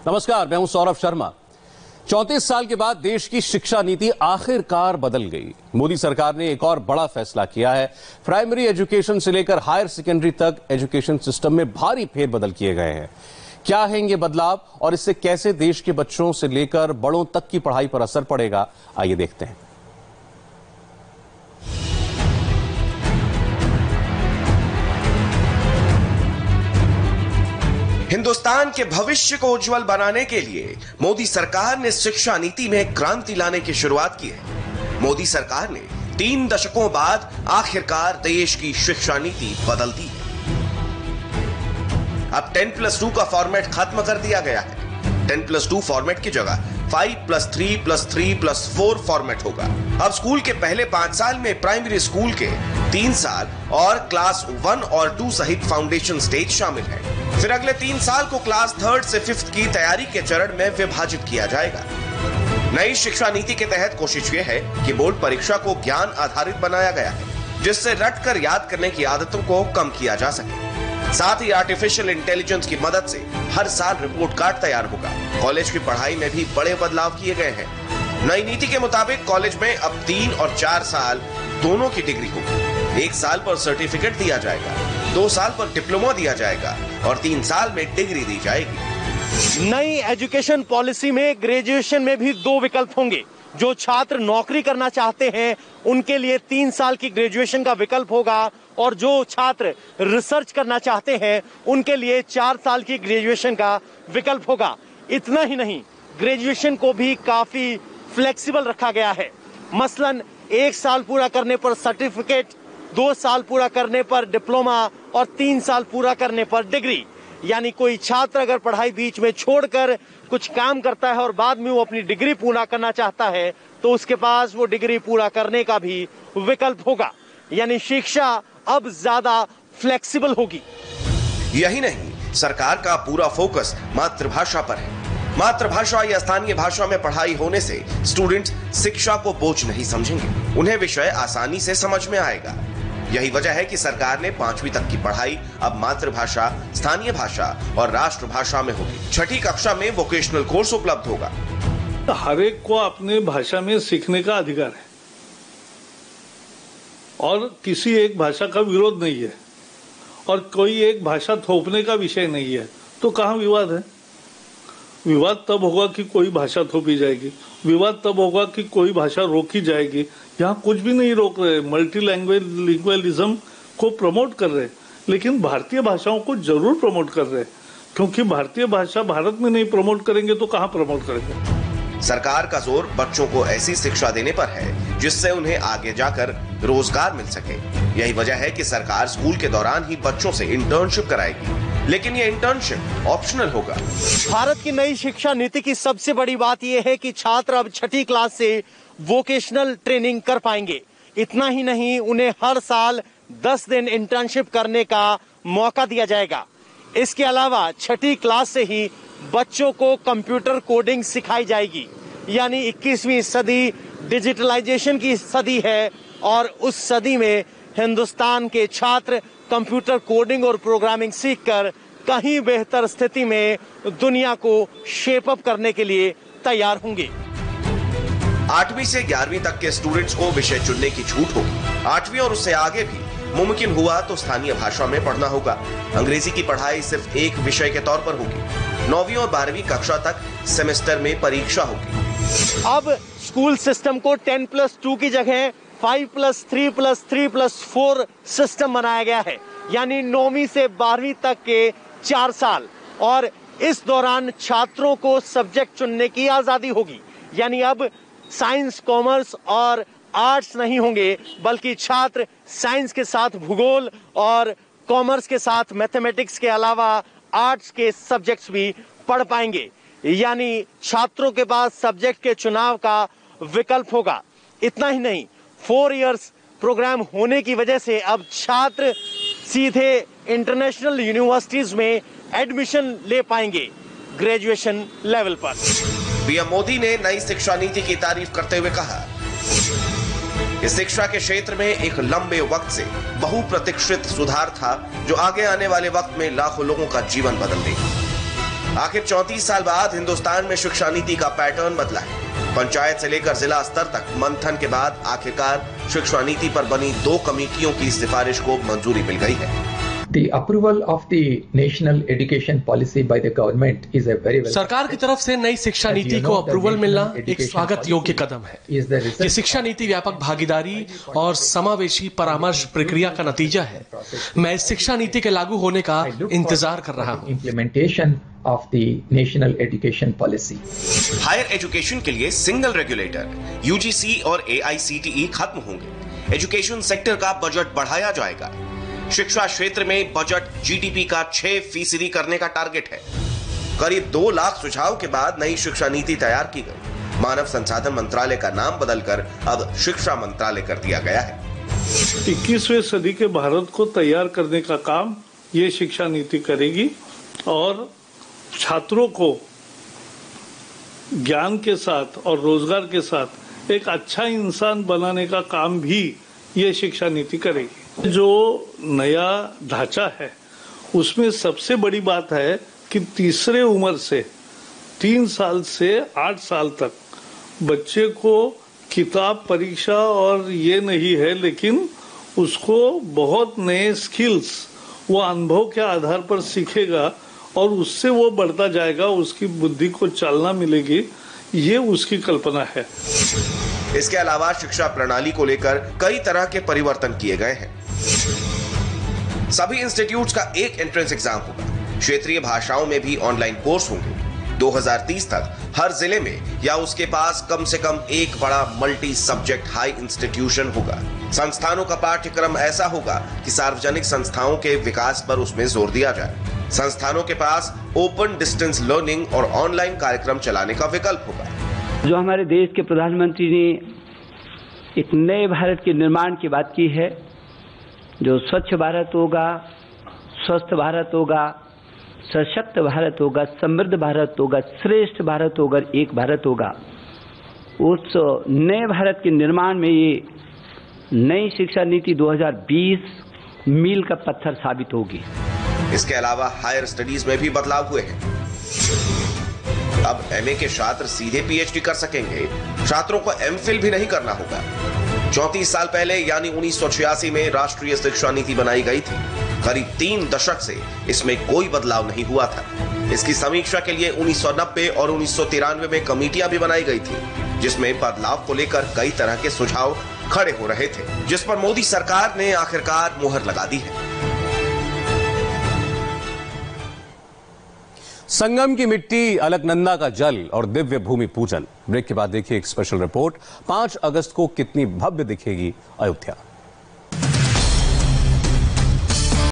नमस्कार, मैं हूं सौरभ शर्मा। 34 साल के बाद देश की शिक्षा नीति आखिरकार बदल गई। मोदी सरकार ने एक और बड़ा फैसला किया है। प्राइमरी एजुकेशन से लेकर हायर सेकेंडरी तक एजुकेशन सिस्टम में भारी फेरबदल किए गए हैं। क्या है ये बदलाव और इससे कैसे देश के बच्चों से लेकर बड़ों तक की पढ़ाई पर असर पड़ेगा, आइए देखते हैं। हिंदुस्तान के भविष्य को उज्जवल बनाने के लिए मोदी सरकार ने शिक्षा नीति में क्रांति लाने की शुरुआत की है। मोदी सरकार ने 3 दशकों बाद आखिरकार देश की शिक्षा नीति बदल दी है। अब 10+2 का फॉर्मेट खत्म कर दिया गया है। 10+2 फॉर्मेट की जगह 5+3+3+4 फॉर्मेट होगा। अब स्कूल के पहले 5 साल में प्राइमरी स्कूल के 3 साल और क्लास 1 और 2 सहित फाउंडेशन स्टेज शामिल है। फिर अगले 3 साल को क्लास 3rd से 5th की तैयारी के चरण में विभाजित किया जाएगा। नई शिक्षा नीति के तहत कोशिश यह है कि बोर्ड परीक्षा को ज्ञान आधारित बनाया गया है, जिससे रटकर याद करने की आदतों को कम किया जा सके। साथ ही आर्टिफिशियल इंटेलिजेंस की मदद से हर साल रिपोर्ट कार्ड तैयार होगा। कॉलेज की पढ़ाई में भी बड़े बदलाव किए गए हैं। नई नीति के मुताबिक कॉलेज में अब 3 और 4 साल दोनों की डिग्री होगी। 1 साल पर सर्टिफिकेट दिया जाएगा, 2 साल पर डिप्लोमा दिया जाएगा और 3 साल में डिग्री दी जाएगी। नई एजुकेशन पॉलिसी में ग्रेजुएशन में भी 2 विकल्प होंगे। जो छात्र नौकरी करना चाहते हैं उनके लिए 3 साल की ग्रेजुएशन का विकल्प होगा और जो छात्र रिसर्च करना चाहते हैं उनके लिए 4 साल की ग्रेजुएशन का विकल्प होगा। इतना ही नहीं, ग्रेजुएशन को भी काफी फ्लेक्सिबल रखा गया है। मसलन 1 साल पूरा करने पर सर्टिफिकेट, 2 साल पूरा करने पर डिप्लोमा और 3 साल पूरा करने पर डिग्री। यानी कोई छात्र अगर पढ़ाई बीच में छोड़कर कुछ काम करता है और बाद में वो अपनी डिग्री पूरा करना चाहता है तो उसके पास वो डिग्री पूरा करने का भी विकल्प होगा। यानी शिक्षा अब ज्यादा फ्लेक्सिबल होगी। यही नहीं, सरकार का पूरा फोकस मातृभाषा पर है। मातृभाषा या स्थानीय भाषा में पढ़ाई होने से स्टूडेंट्स शिक्षा को बोझ नहीं समझेंगे, उन्हें विषय आसानी से समझ में आएगा। यही वजह है कि सरकार ने 5वीं तक की पढ़ाई अब मातृभाषा, स्थानीय भाषा और राष्ट्रभाषा में होगी। 6ठी कक्षा में वोकेशनल कोर्स उपलब्ध होगा। हर एक को अपने भाषा में सीखने का अधिकार है और किसी एक भाषा का विरोध नहीं है और कोई एक भाषा थोपने का विषय नहीं है। तो कहाँ विवाद है? विवाद तब होगा कि कोई भाषा थोपी जाएगी, विवाद तब होगा कि कोई भाषा रोकी जाएगी। यहाँ कुछ भी नहीं रोक रहे, मल्टी लैंग्वेज लिंग्विलिज्म को प्रमोट कर रहे, लेकिन भारतीय भाषाओं को जरूर प्रमोट कर रहे, क्योंकि भारतीय भाषा भारत में नहीं प्रमोट करेंगे तो कहाँ प्रमोट करेंगे। सरकार का जोर बच्चों को ऐसी शिक्षा देने पर है जिससे उन्हें आगे जाकर रोजगार मिल सके। यही वजह है कि सरकार स्कूल के दौरान ही बच्चों से इंटर्नशिप कराएगी, लेकिन ये इंटर्नशिप ऑप्शनल होगा। भारत की नई शिक्षा नीति की सबसे बड़ी बात यह है कि छात्र अब 6ठी क्लास से वोकेशनल ट्रेनिंग कर पाएंगे। इतना ही नहीं, उन्हें हर साल 10 दिन इंटर्नशिप करने का मौका दिया जाएगा। इसके अलावा 6ठी क्लास से ही बच्चों को कंप्यूटर कोडिंग सिखाई जाएगी। यानी 21वीं सदी डिजिटलाइजेशन की सदी है और उस सदी में हिंदुस्तान के छात्र कंप्यूटर कोडिंग और प्रोग्रामिंग सीखकर कहीं बेहतर स्थिति में दुनिया को शेप अप करने के लिए तैयार होंगे। 8वीं से 11वीं तक के स्टूडेंट्स को विषय चुनने की छूट होगी। 8वीं और उससे आगे भी मुमकिन हुआ तो स्थानीय भाषा में पढ़ना होगा। अंग्रेजी की पढ़ाई सिर्फ एक विषय के तौर पर होगी। 9वीं और 12वीं कक्षा तक सेमेस्टर में परीक्षा होगी। अब स्कूल सिस्टम को 10+2 की जगह 5+3+3+4 सिस्टम बनाया गया है। यानी 9वीं से 12वीं तक के 4 साल, और इस दौरान छात्रों को सब्जेक्ट चुनने की आजादी होगी। यानी अब साइंस, कॉमर्स और आर्ट्स नहीं होंगे, बल्कि छात्र साइंस के साथ भूगोल और कॉमर्स के साथ मैथमेटिक्स के अलावा आर्ट्स के सब्जेक्ट्स भी पढ़ पाएंगे। यानी छात्रों के पास सब्जेक्ट के चुनाव का विकल्प होगा। इतना ही नहीं, 4 इयर्स प्रोग्राम होने की वजह से अब छात्र सीधे इंटरनेशनल यूनिवर्सिटीज में एडमिशन ले पाएंगे ग्रेजुएशन लेवल पर। पीएम मोदी ने नई शिक्षा नीति की तारीफ करते हुए कहा, इस शिक्षा के क्षेत्र में एक लंबे वक्त से बहुप्रतीक्षित सुधार था जो आगे आने वाले वक्त में लाखों लोगों का जीवन बदल देगा। आखिर 34 साल बाद हिंदुस्तान में शिक्षा नीति का पैटर्न बदला है। पंचायत से लेकर जिला स्तर तक मंथन के बाद आखिरकार शिक्षा नीति पर बनी 2 कमेटियों की सिफारिश को मंजूरी मिल गई है। The approval of the national education policy by the government is a very well. सरकार की तरफ से नई शिक्षा नीति को अप्रूवल मिलना एक स्वागत योग्य कदम है। ये शिक्षा नीति व्यापक भागीदारी और समावेशी परामर्श प्रक्रिया का नतीजा है। मैं इस शिक्षा नीति के लागू होने का इंतजार कर रहा हूँ। Implementation of the national education policy. Higher education के लिए सिंगल रेगुलेटर UGC और AICTE खत्म होंगे। एजुकेशन सेक्टर का बजट बढ़ाया जाएगा। शिक्षा क्षेत्र में बजट GDP का 6% करने का टारगेट है। करीब 2 लाख सुझाव के बाद नई शिक्षा नीति तैयार की गई। मानव संसाधन मंत्रालय का नाम बदलकर अब शिक्षा मंत्रालय कर दिया गया है। 21वीं सदी के भारत को तैयार करने का काम ये शिक्षा नीति करेगी और छात्रों को ज्ञान के साथ और रोजगार के साथ एक अच्छा इंसान बनाने का काम भी ये शिक्षा नीति करेगी। जो नया ढांचा है उसमें सबसे बड़ी बात है कि तीसरे उम्र से 3 साल से 8 साल तक बच्चे को किताब परीक्षा और ये नहीं है, लेकिन उसको बहुत नए स्किल्स वो अनुभव के आधार पर सीखेगा और उससे वो बढ़ता जाएगा, उसकी बुद्धि को चालना मिलेगी। ये उसकी कल्पना है। इसके अलावा शिक्षा प्रणाली को लेकर कई तरह के परिवर्तन किए गए हैं। सभी इंस्टीट्यूट्स का एक एंट्रेंस एग्जाम होगा। क्षेत्रीय भाषाओं में भी ऑनलाइन कोर्स होंगे। 2030 तक हर जिले में या उसके पास कम से कम एक बड़ा मल्टी सब्जेक्ट हाई इंस्टीट्यूशन होगा। संस्थानों का पाठ्यक्रम ऐसा होगा कि सार्वजनिक संस्थाओं के विकास पर उसमें जोर दिया जाए। संस्थानों के पास ओपन डिस्टेंस लर्निंग और ऑनलाइन कार्यक्रम चलाने का विकल्प होगा। जो हमारे देश के प्रधानमंत्री ने एक नए भारत के निर्माण की बात की है, जो स्वच्छ भारत होगा, स्वस्थ भारत होगा, सशक्त भारत होगा, समृद्ध भारत होगा, श्रेष्ठ भारत होगा, एक भारत होगा। उस नए भारत के निर्माण में ये नई शिक्षा नीति 2020 मील का पत्थर साबित होगी। इसके अलावा हायर स्टडीज में भी बदलाव हुए हैं। अब MA के छात्र सीधे PhD कर सकेंगे। छात्रों को MPhil भी नहीं करना होगा। 34 साल पहले यानी 1986 में राष्ट्रीय शिक्षा नीति बनाई गई थी। करीब 3 दशक से इसमें कोई बदलाव नहीं हुआ था। इसकी समीक्षा के लिए 1990 और 1993 में कमेटियां भी बनाई गई थी, जिसमें बदलाव को लेकर कई तरह के सुझाव खड़े हो रहे थे, जिस पर मोदी सरकार ने आखिरकार मुहर लगा दी है। संगम की मिट्टी, अलकनंदा का जल और दिव्य भूमि पूजन। ब्रेक के बाद देखिए एक स्पेशल रिपोर्ट। 5 अगस्त को कितनी भव्य दिखेगी अयोध्या।